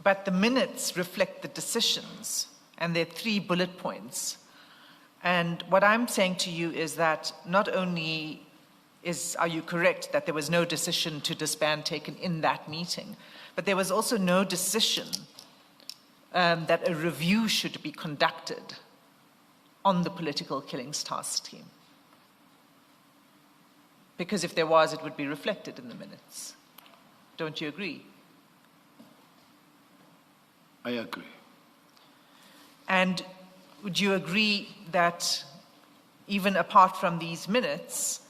But the minutes reflect the decisions, and there are 3 bullet points. And what I'm saying to you is that not only are you correct that there was no decision to disband taken in that meeting, but there was also no decision that a review should be conducted on the political killings task team. Because if there was, it would be reflected in the minutes. Don't you agree? I agree. And would you agree that even apart from these minutes,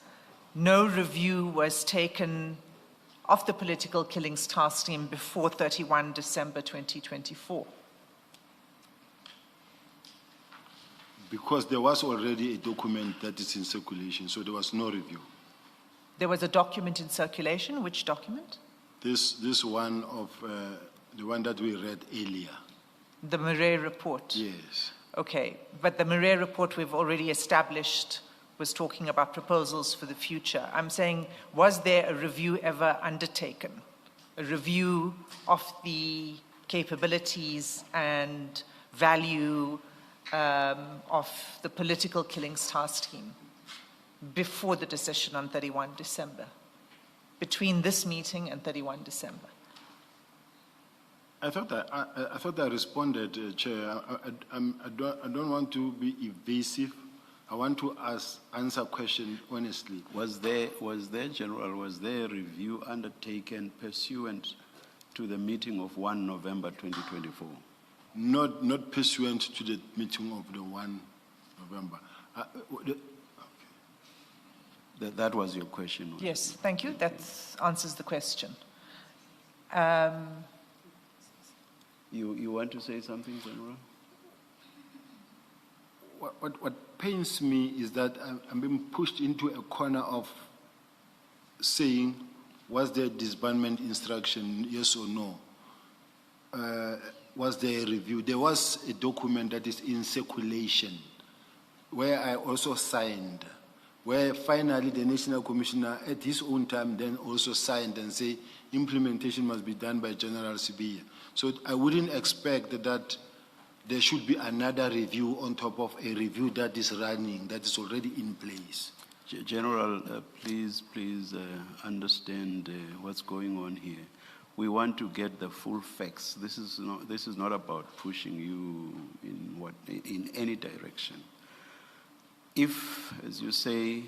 no review was taken of the political killings task team before 31 December 2024? Because there was already a document that is in circulation, so there was no review. There was a document in circulation. Which document? This one of the one that we read earlier. The Murray report? Yes. Okay, but the Murray report we've already established was talking about proposals for the future. I'm saying, was there a review ever undertaken? A review of the capabilities and value of the political killings task team before the decision on 31 December, between this meeting and 31 December? I thought I responded, Chair. I don't want to be evasive. I want to answer a question honestly. Was there a review undertaken pursuant to the meeting of 1 November 2024? Not pursuant to the meeting of the 1 November. Okay. That was your question. Yes, thank you. That answers the question. You want to say something, General? What pains me is that I'm being pushed into a corner of saying, was there disbandment instruction, yes or no? Was there a review? There was a document that is in circulation where I also signed, where finally the National Commissioner at his own time then also signed and say implementation must be done by General Sibiya. So I wouldn't expect that there should be another review on top of a review that is running, that is already in place. General, please understand what's going on here. We want to get the full facts. This is not about pushing you in any direction. If, as you say,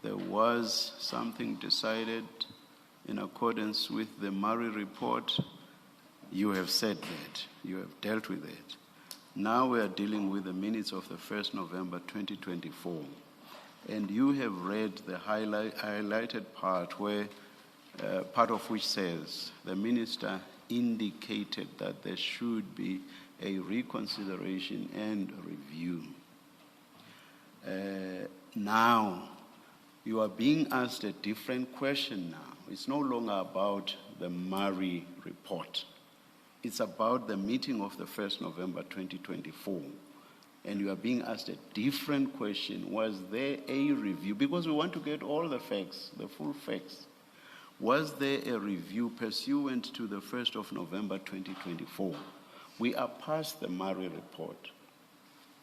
there was something decided in accordance with the Murray report, you have said that. You have dealt with it. Now we are dealing with the minutes of the 1st November 2024. And you have read the highlighted part where part of which says the minister indicated that there should be a reconsideration and review. Now, you are being asked a different question now. It's no longer about the Murray report. It's about the meeting of the 1st November 2024. And you are being asked a different question. Was there a review? Because we want to get all the facts, the full facts. Was there a review pursuant to the 1st of November 2024? We are past the Murray report.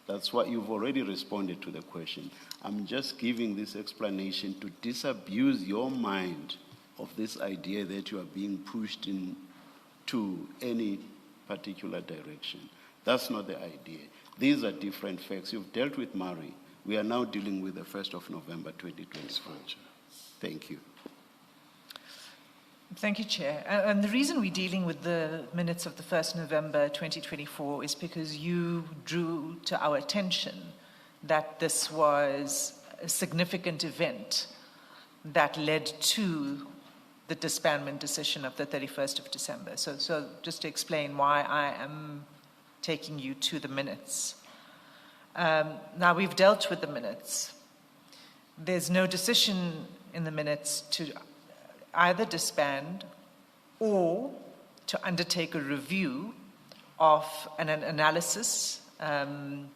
That's why you've already responded to the question. I'm just giving this explanation to disabuse your mind of this idea that you are being pushed into any particular direction. That's not the idea. These are different facts. You've dealt with Murray. We are now dealing with the 1st of November 2024. Thank you. Thank you, Chair. And the reason we're dealing with the minutes of the 1st November 2024 is because you drew to our attention that this was a significant event that led to the disbandment decision of the 31st of December. So just to explain why I am taking you to the minutes. Now we've dealt with the minutes. There's no decision in the minutes to either disband or to undertake a review of an analysis and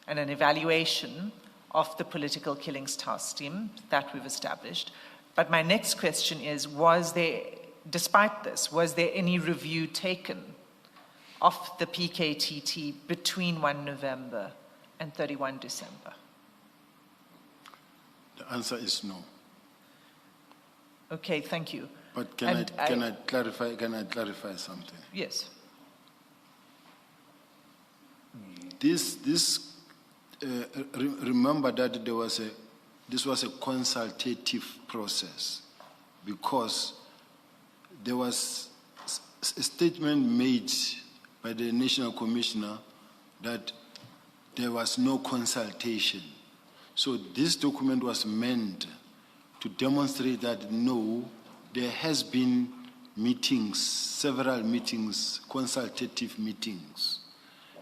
an evaluation of the political killings task team that we've established. But my next question is, despite this, was there any review taken of the PKTT between 1 November and 31 December? The answer is no. Okay, thank you. But And can I clarify something? Yes. Remember that this was a consultative process, because there was a statement made by the National Commissioner that there was no consultation. So this document was meant to demonstrate that no, there has been meetings, several meetings, consultative meetings.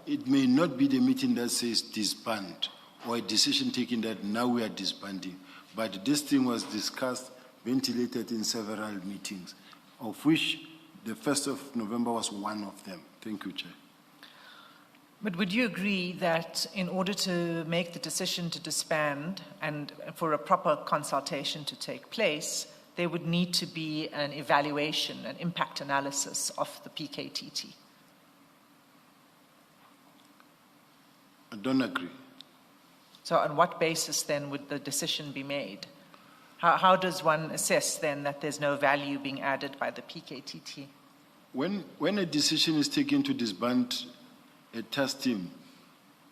It may not be the meeting that says disband or a decision taken that now we are disbanding, but this thing was discussed, ventilated in several meetings, of which the 1st of November was one of them. Thank you, Chair. But would you agree that in order to make the decision to disband and for a proper consultation to take place, there would need to be an evaluation, an impact analysis of the PKTT? I don't agree. So on what basis then would the decision be made? How does one assess then that there's no value being added by the PKTT? When a decision is taken to disband a task team,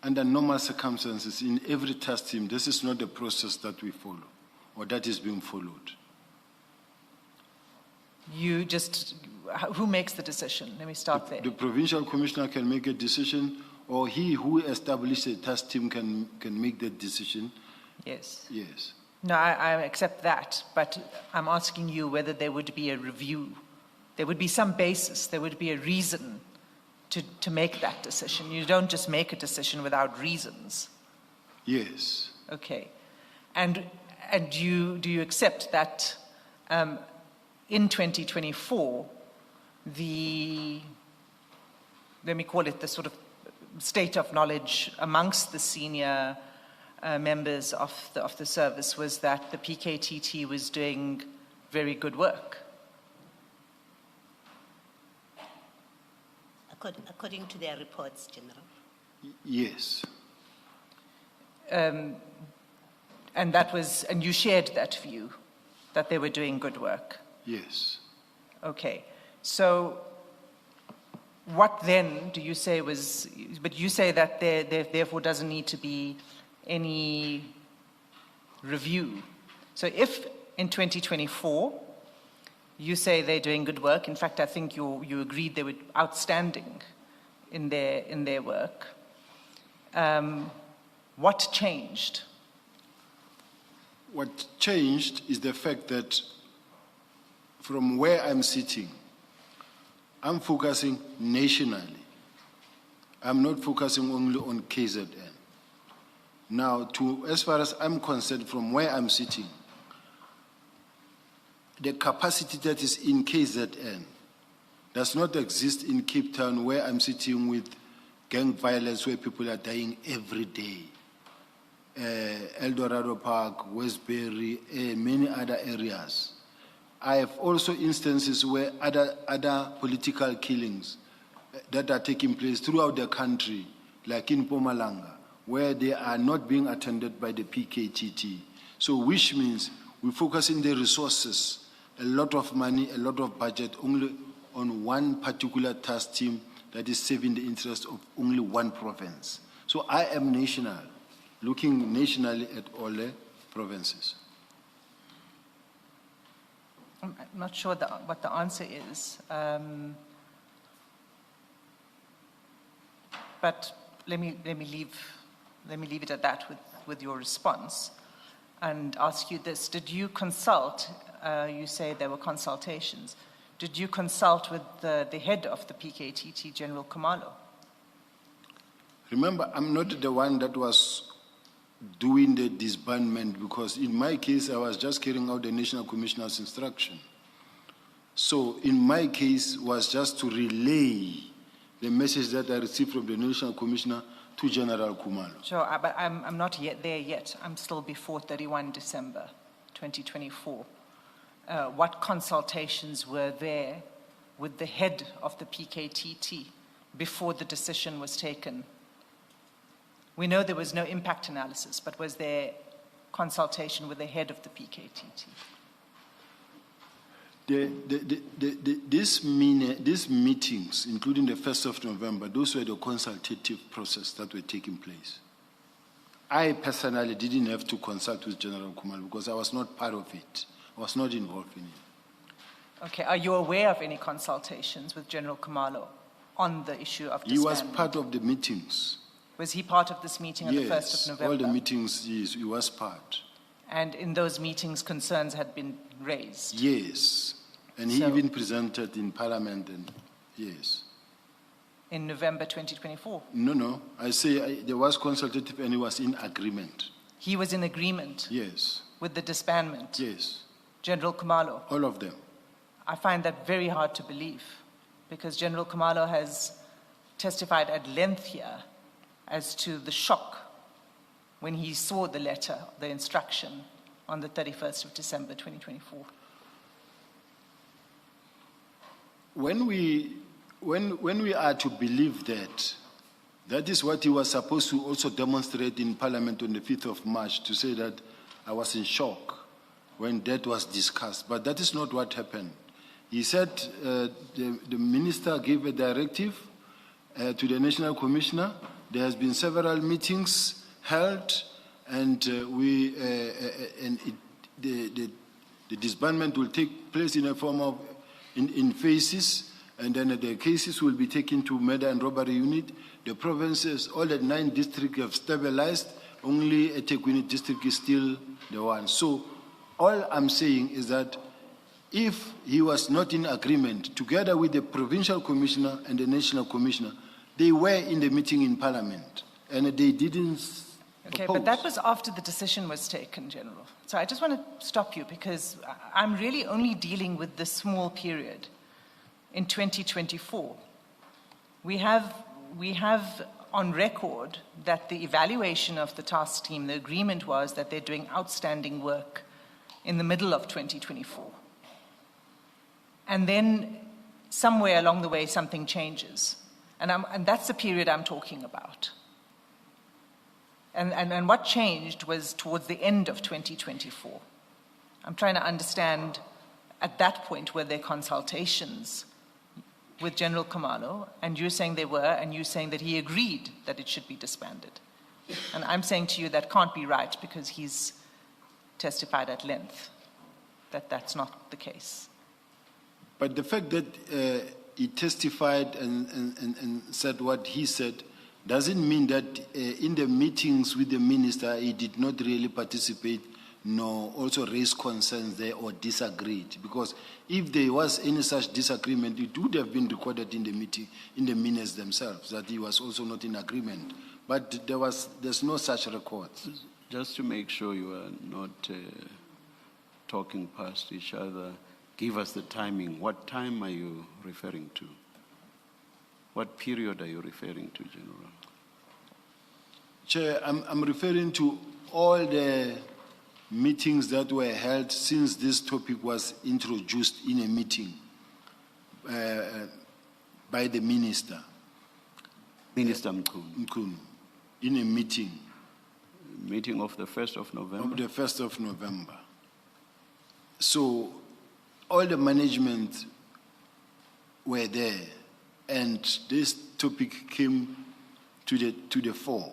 under normal circumstances, in every task team, this is not the process that we follow or that is being followed. Who makes the decision? Let me start there. The provincial commissioner can make a decision, or he who established a task team can make that decision. Yes. Yes. No, I accept that, but I'm asking you whether there would be a review. There would be some basis, there would be a reason to make that decision. You don't just make a decision without reasons. Yes. Okay. And do you accept that in 2024, let me call it the sort of state of knowledge amongst the senior members of the service was that the PKTT was doing very good work? According to their reports, General. Yes. And you shared that view, that they were doing good work? Yes. Okay. So what then do you say but you say that there therefore doesn't need to be any review. So if in 2024, you say they're doing good work. In fact, I think you agreed they were outstanding in their work. What changed? What changed is the fact that from where I'm sitting, I'm focusing nationally. I'm not focusing only on KZN. Now, as far as I'm concerned, from where I'm sitting, the capacity that is in KZN does not exist in Cape Town, where I'm sitting with gang violence, where people are dying every day. El Dorado Park, Westbury, many other areas. I have also instances where other political killings that are taking place throughout the country, like in Madlanga, where they are not being attended by the PKTT. So which means we focus in the resources, a lot of money, a lot of budget only on one particular task team that is serving the interest of only one province. So I am national, looking nationally at all the provinces. I'm not sure what the answer is. But let me leave it at that with your response and ask you this. Did you consult, you say there were consultations, did you consult with the head of the PKTT, General Khumalo? Remember, I'm not the one that was doing the disbandment, because in my case, I was just carrying out the National Commissioner's instruction. So in my case, was just to relay the message that I received from the National Commissioner to General Khumalo. Sure, but I'm not there yet. I'm still before 31 December 2024. What consultations were there with the head of the PKTT before the decision was taken? We know there was no impact analysis, but was there consultation with the head of the PKTT? These meetings, including the 1st of November, those were the consultative process that were taking place. I personally didn't have to consult with General Khumalo because I was not part of it. I was not involved in it. Okay, are you aware of any consultations with General Khumalo on the issue of disbandment? He was part of the meetings. Was he part of this meeting on the 1st of November? All the meetings, yes, he was part. And in those meetings, concerns had been raised? Yes, and he So- even presented in Parliament, and yes. In November 2024? No, I say there was consultative and he was in agreement. He was in agreement Yes, with the disbandment? yes, General Khumalo? all of them. I find that very hard to believe because General Khumalo has testified at length here as to the shock when he saw the letter, the instruction, on the 31st of December 2024. When we are to believe that, that is what he was supposed to also demonstrate in Parliament on the 5th of March to say that I was in shock when that was discussed. But that is not what happened. He said the minister gave a directive to the National Commissioner. There has been several meetings held, and the disbandment will take place in a form of in phases, and then the cases will be taken to murder and robbery unit. The provinces, all the 9 districts have stabilized. Only eThekwini district is still the one. So all I'm saying is that if he was not in agreement, together with the provincial commissioner and the national commissioner, they were in the meeting in Parliament, and they didn't Okay, oppose. but that was after the decision was taken, General. So I just want to stop you because I'm really only dealing with this small period in 2024. We have on record that the evaluation of the task team, the agreement was that they're doing outstanding work in the middle of 2024. And then somewhere along the way, something changes. And that's the period I'm talking about. And what changed was towards the end of 2024. I'm trying to understand, at that point, were there consultations with General Khumalo, and you're saying there were, and you're saying that he agreed that it should be disbanded. And I'm saying to you that can't be right because he's testified at length that that's not the case. But the fact that he testified and said what he said doesn't mean that in the meetings with the minister he did not really participate nor also raise concerns there or disagreed. Because if there was any such disagreement, it would have been recorded in the meeting, in the minutes themselves, that he was also not in agreement. But there's no such record. Just to make sure you are not talking past each other, give us the timing. What time are you referring to? What period are you referring to, General? Chair, I'm referring to all the meetings that were held since this topic was introduced in a meeting by the minister. Minister Mkhunu. Mkhunu, in a meeting Meeting of the 1st of November? of the 1st of November. So all the management were there, and this topic came to the fore,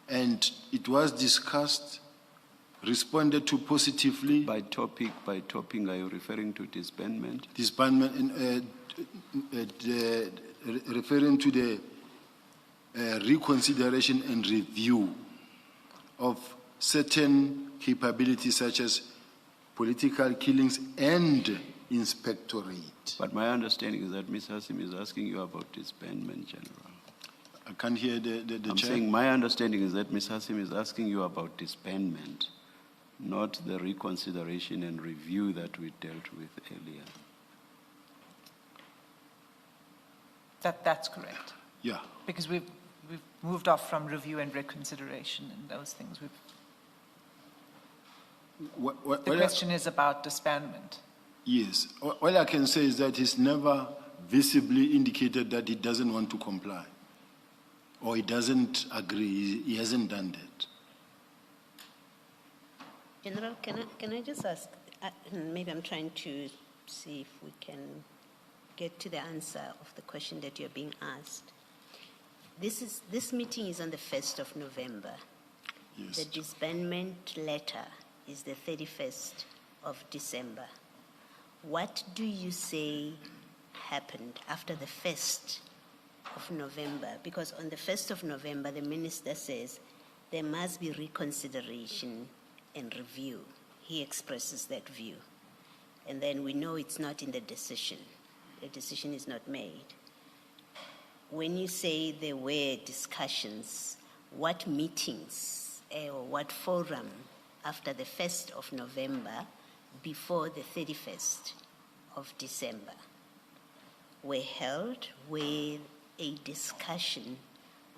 and it was discussed, responded to positively. By topic, are you referring to disbandment? Disbandment, referring to the reconsideration and review of certain capabilities such as political killings and inspectorate. But my understanding is that Ms. Hassim is asking you about disbandment, General. I can't hear the I'm chair. saying my understanding is that Ms. Hassim is asking you about disbandment, not the reconsideration and review that we dealt with earlier. That's correct. Yeah. Because we've moved off from review and reconsideration and those things. The question is about disbandment. Yes. All I can say is that he's never visibly indicated that he doesn't want to comply, or he doesn't agree, he hasn't done that. General, can I just ask, maybe I'm trying to see if we can get to the answer of the question that you're being asked. This meeting is on the 1st of November. Yes. The disbandment letter is the 31st of December. What do you say happened after the 1st of November? Because on the 1st of November, the minister says there must be reconsideration and review. He expresses that view. And then we know it's not in the decision. The decision is not made. When you say there were discussions, what meetings or what forum after the 1st of November before the 31st of December were held with a discussion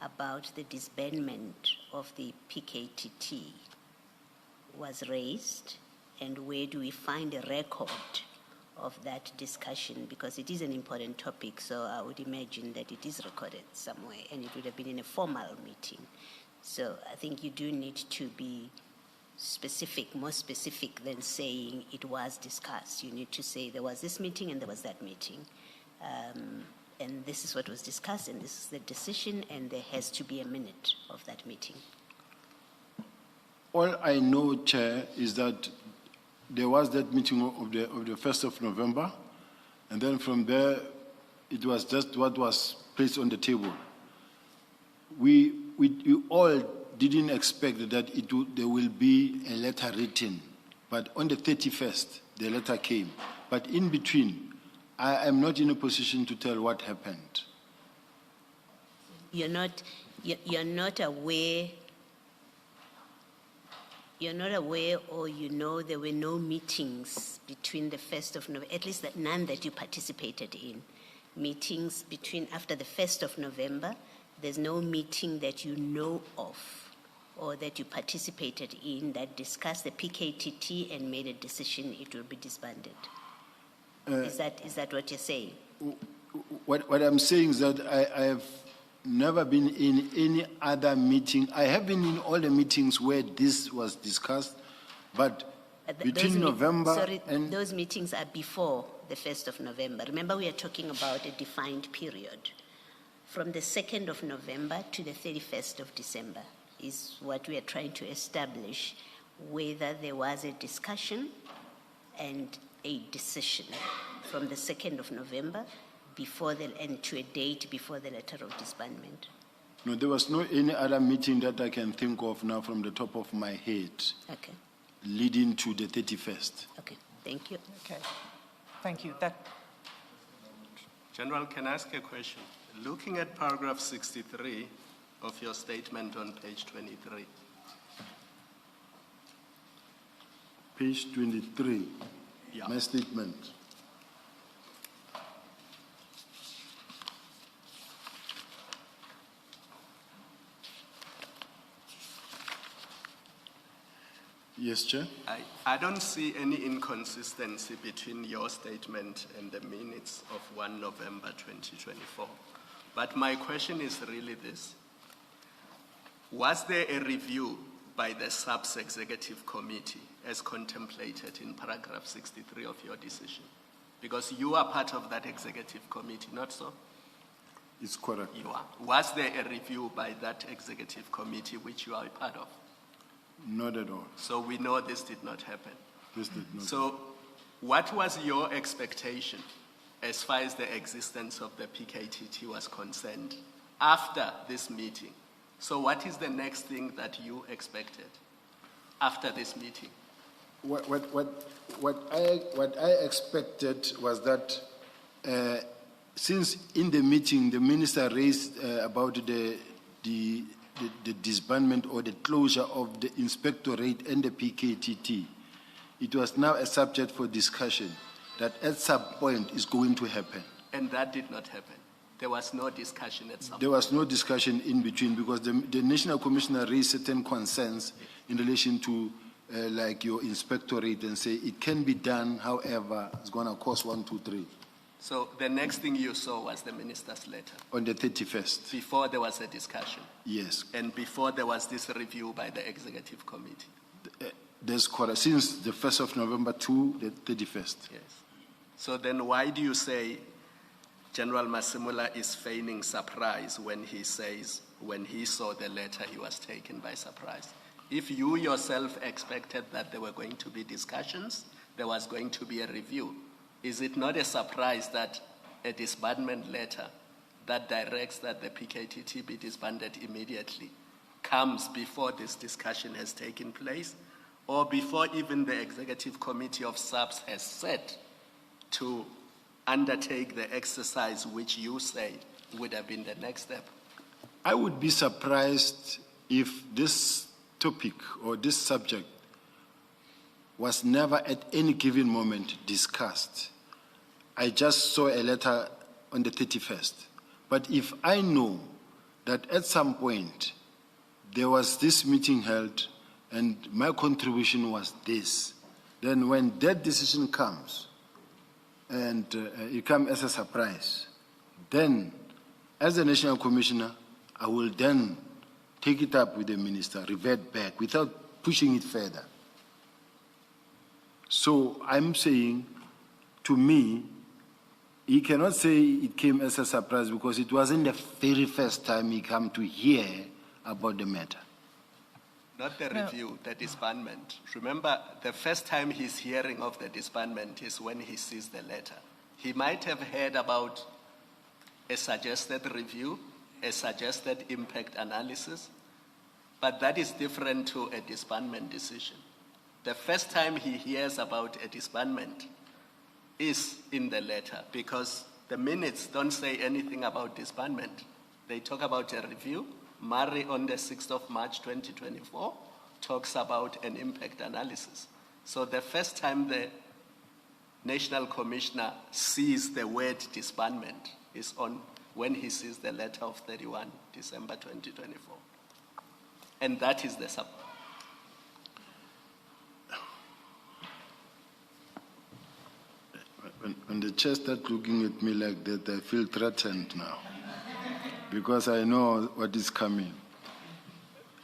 about the disbandment of the PKTT was raised, and where do we find a record of that discussion? Because it is an important topic, so I would imagine that it is recorded somewhere, and it would have been in a formal meeting. So I think you do need to be specific, more specific than saying it was discussed. You need to say there was this meeting and there was that meeting. And this is what was discussed, and this is the decision, and there has to be a minute of that meeting. All I know, Chair, is that there was that meeting of the 1st of November, and then from there, it was just what was placed on the table. We all didn't expect that there will be a letter written, but on the 31st, the letter came. But in between, I am not in a position to tell what happened. You're not aware. You're not aware, or you know there were no meetings between the 1st of November, at least none that you participated in. Meetings after the 1st of November, there's no meeting that you know of or that you participated in that discussed the PKTT and made a decision it will be disbanded. Is that what you're saying? What I'm saying is that I have never been in any other meeting. I have been in all the meetings where this was discussed, but between November and... Those meetings are before the 1st of November. Remember, we are talking about a defined period. From the 2nd of November to the 31st of December is what we are trying to establish, whether there was a discussion and a decision from the 2nd of November and to a date before the letter of disbandment. No, there was no any other meeting that I can think of now from the top of my head. Okay. Leading to the 31st. Okay, thank you. Okay, thank you. General, can I ask a question? Looking at paragraph 63 of your statement on page 23. Page 23, Yeah. my statement. Yes, Chair. I don't see any inconsistency between your statement and the minutes of 1 November 2024. But my question is really this. Was there a review by the SAPS Executive Committee as contemplated in paragraph 63 of your decision? Because you are part of that executive committee, not so? It's correct. You are. Was there a review by that executive committee which you are a part of? Not at all. So we know this did not happen. This did not. So what was your expectation as far as the existence of the PKTT was concerned after this meeting? So what is the next thing that you expected after this meeting? What I expected was that since in the meeting the minister raised about the disbandment or the closure of the inspectorate and the PKTT, it was now a subject for discussion that at some point is going to happen. And that did not happen. There was no discussion at some point. There was no discussion in between because the National Commissioner raised certain concerns in relation to like your inspectorate and say it can be done, however, it's going to cost 1, 2, 3. So the next thing you saw was the minister's letter, On the 31st, before there was a discussion, yes. and before there was this review by the executive committee. That's correct. Since the 1st of November to the 31st. Yes. So then why do you say General Masimula is feigning surprise when he says when he saw the letter he was taken by surprise? If you yourself expected that there were going to be discussions, there was going to be a review, is it not a surprise that a disbandment letter that directs that the PKTT be disbanded immediately comes before this discussion has taken place, or before even the executive committee of SAPS has set to undertake the exercise which you say would have been the next step? I would be surprised if this topic or this subject was never at any given moment discussed. I just saw a letter on the 31st. But if I know that at some point there was this meeting held and my contribution was this, then when that decision comes and it comes as a surprise, then as the National Commissioner, I will then take it up with the minister, revert back without pushing it further. So I'm saying, to me, he cannot say it came as a surprise because it wasn't the very first time he came to hear about the matter. Not the review, the disbandment. Remember, the first time he's hearing of the disbandment is when he sees the letter. He might have heard about a suggested review, a suggested impact analysis, but that is different to a disbandment decision. The first time he hears about a disbandment is in the letter, because the minutes don't say anything about disbandment. They talk about a review. Murray on the 6th of March 2024 talks about an impact analysis. So the first time the National Commissioner sees the word disbandment is on when he sees the letter of 31 December 2024. And that is the When the chair starts looking at me like that, I feel threatened now because I know what is coming.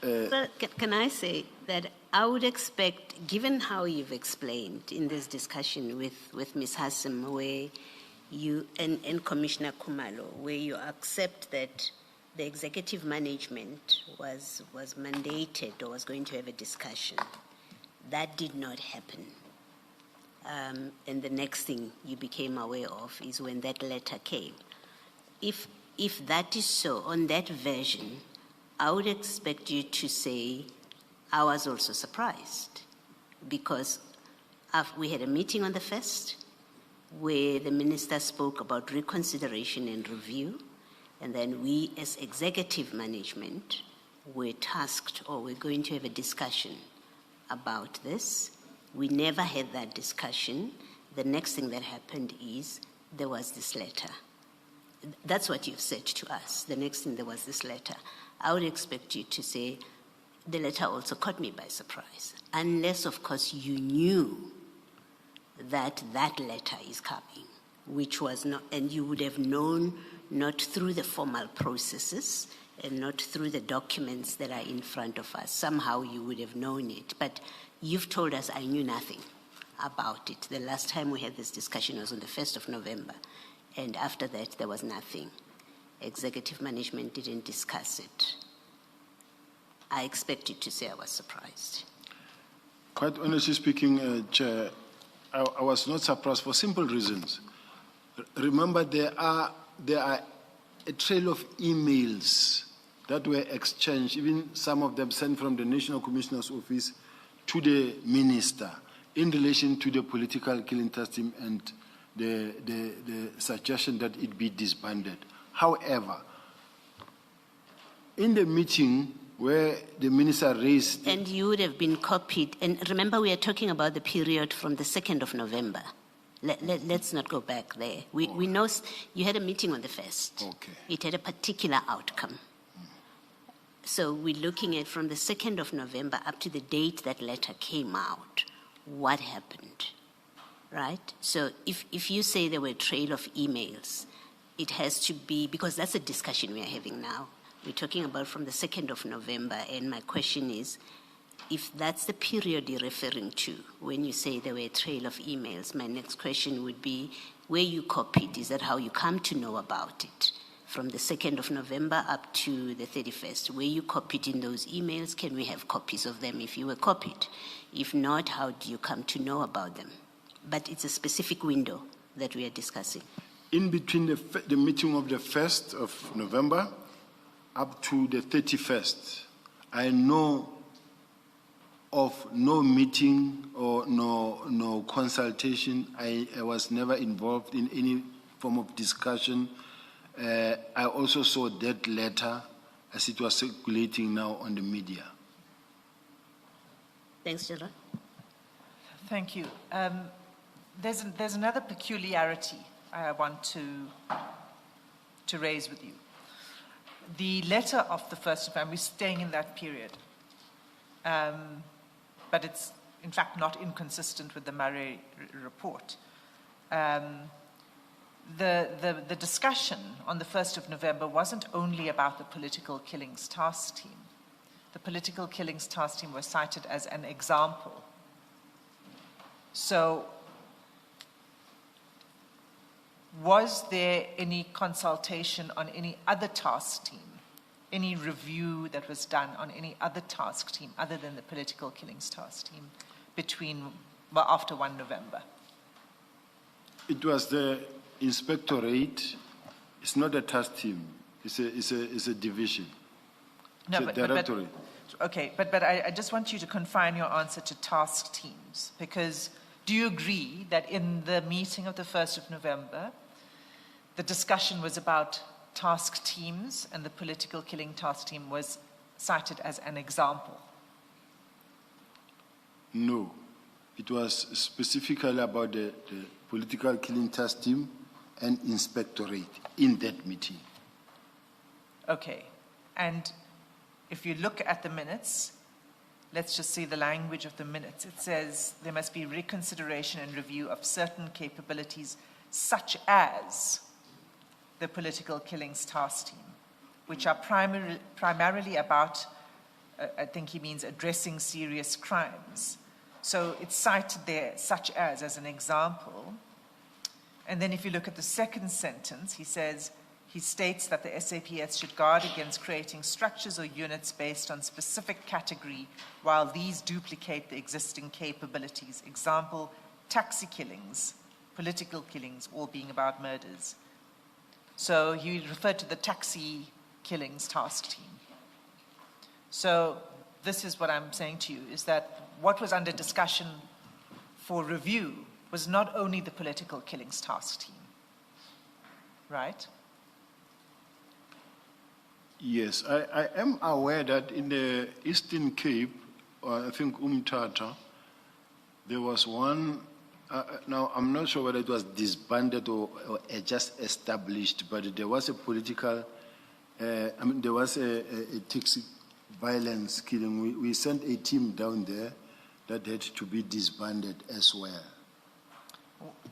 Well, can I say that I would expect, given how you've explained in this discussion with Ms. Hassim, where you, and Commissioner Kumalo, where you accept that the executive management was mandated or was going to have a discussion, that did not happen. And the next thing you became aware of is when that letter came. If that is so, on that version, I would expect you to say, I was also surprised, because we had a meeting on the 1st where the minister spoke about reconsideration and review, and then we as executive management were tasked, or we're going to have a discussion about this. We never had that discussion. The next thing that happened is there was this letter. That's what you've said to us. The next thing, there was this letter. I would expect you to say, the letter also caught me by surprise. Unless, of course, you knew that that letter is coming, which was not, and you would have known not through the formal processes and not through the documents that are in front of us. Somehow you would have known it. But you've told us I knew nothing about it. The last time we had this discussion was on the 1st of November. And after that, there was nothing. Executive management didn't discuss it. I expect you to say I was surprised. Quite honestly speaking, Chair, I was not surprised for simple reasons. Remember, there are a trail of emails that were exchanged, even some of them sent from the National Commissioner's Office to the minister in relation to the political killing team and the suggestion that it be disbanded. However, in the meeting where the minister raised... And you would have been copied. And remember, we are talking about the period from the 2nd of November. Let's not go back there. We know you had a meeting on the 1st. Okay. It had a particular outcome. So we're looking at from the 2nd of November up to the date that letter came out. What happened? right? So if you say there were a trail of emails, it has to be, because that's a discussion we are having now. We're talking about from the 2nd of November, and my question is, if that's the period you're referring to, when you say there were a trail of emails, my next question would be, where you copied, is that how you come to know about it? From the 2nd of November up to the 31st, where you copied in those emails, can we have copies of them if you were copied? If not, how do you come to know about them? But it's a specific window that we are discussing. In between the meeting of the 1st of November up to the 31st, I know of no meeting or no consultation. I was never involved in any form of discussion. I also saw that letter as it was circulating now on the media. Thanks, Shadrack. Thank you. There's another peculiarity I want to raise with you. The letter of the 1st of November, we're staying in that period. But it's, in fact, not inconsistent with the Murray report. The discussion on the 1st of November wasn't only about the political killings task team. The political killings task team was cited as an example. So, was there any consultation on any other task team? Any review that was done on any other task team other than the political killings task team after 1 November? It was the inspectorate. It's not a task team. It's a division. No, it's a directorate. But I just want you to confine your answer to task teams, because do you agree that in the meeting of the 1st of November, the discussion was about task teams and the political killing task team was cited as an example? No. It was specifically about the political killing task team and inspectorate in that meeting. Okay. And if you look at the minutes, let's just see the language of the minutes. It says there must be reconsideration and review of certain capabilities such as the political killings task team, which are primarily about, I think he means addressing serious crimes. So it's cited there, such as an example. And then if you look at the second sentence, he states that the SAPS should guard against creating structures or units based on specific category while these duplicate the existing capabilities. Example, taxi killings, political killings, all being about murders. So he referred to the taxi killings task team. So this is what I'm saying to you, is that what was under discussion for review was not only the political killings task team, right? Yes, I am aware that in the Eastern Cape, or I think Umtata, there was one. Now, I'm not sure whether it was disbanded or just established, but there was a political, there was a taxi violence killing. We sent a team down there that had to be disbanded as well.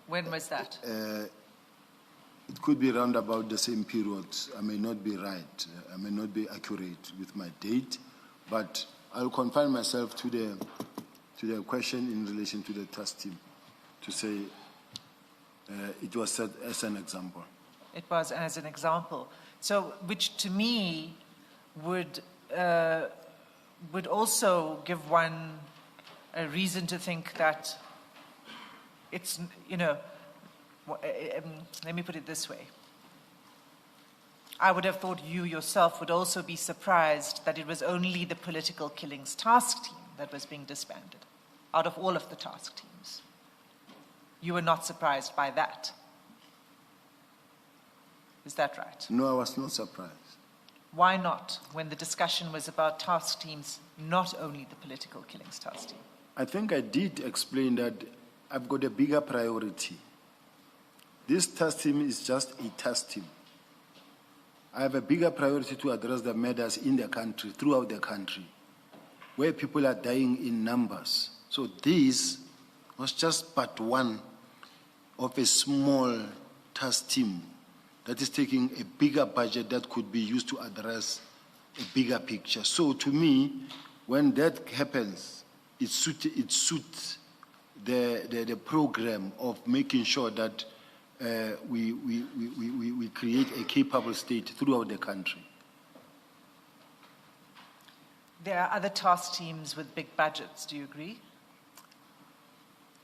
When was that? It could be around about the same period. I may not be right. I may not be accurate with my date, but I'll confine myself to the question in relation to the task team, to say it was set as an example. It was as an example. So, which to me would also give one a reason to think that it's, let me put it this way. I would have thought you yourself would also be surprised that it was only the political killings task team that was being disbanded out of all of the task teams. You were not surprised by that. Is that right? No, I was not surprised. Why not, when the discussion was about task teams, not only the political killings task team? I think I did explain that I've got a bigger priority. This task team is just a task team. I have a bigger priority to address the murders in the country, throughout the country, where people are dying in numbers. So this was just part one of a small task team that is taking a bigger budget that could be used to address a bigger picture. So to me, when that happens, it suits the program of making sure that we create a capable state throughout the country. There are other task teams with big budgets, do you agree?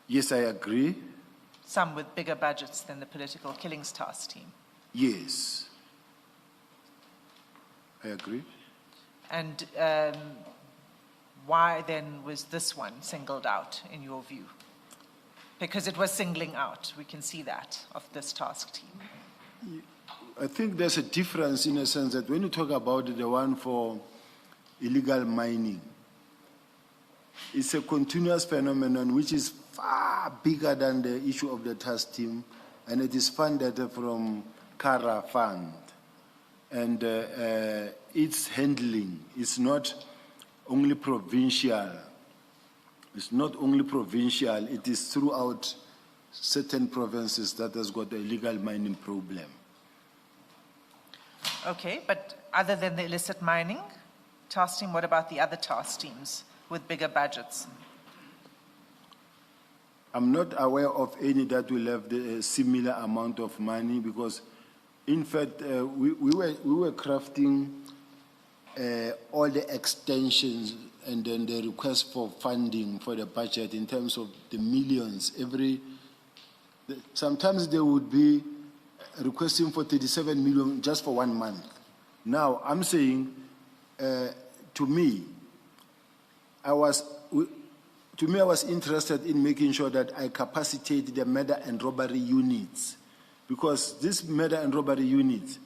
Yes, I agree. Some with bigger budgets than the political killings task team. Yes, I agree. And why then was this one singled out in your view? Because it was singling out, we can see that, of this task team. I think there's a difference in a sense that when you talk about the one for illegal mining, it's a continuous phenomenon which is far bigger than the issue of the task team, and it is funded from CARA fund. And its handling is not only provincial. It's not only provincial, it is throughout certain provinces that has got a illegal mining problem. Okay, but other than the illicit mining task team, what about the other task teams with bigger budgets? I'm not aware of any that will have the similar amount of money because, in fact, we were crafting all the extensions and then the request for funding for the budget in terms of the millions. Sometimes they would be requesting for 37 million just for 1 month. Now, I'm saying, to me, I was interested in making sure that I capacitate the murder and robbery units, because this murder and robbery units,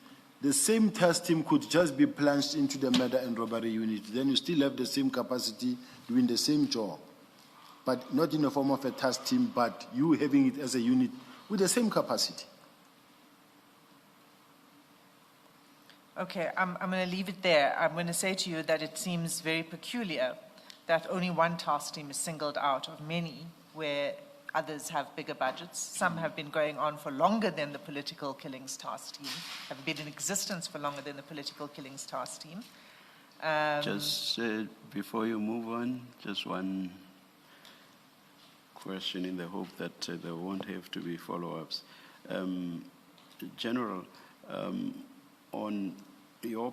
the same task team could just be plunged into the murder and robbery unit. Then you still have the same capacity doing the same job, but not in the form of a task team, but you having it as a unit with the same capacity. Okay, I'm going to leave it there. I'm going to say to you that it seems very peculiar that only one task team is singled out of many where others have bigger budgets. Some have been going on for longer than the political killings task team, have been in existence for longer than the political killings task team. Just before you move on, just one question in the hope that there won't have to be follow-ups. General, on your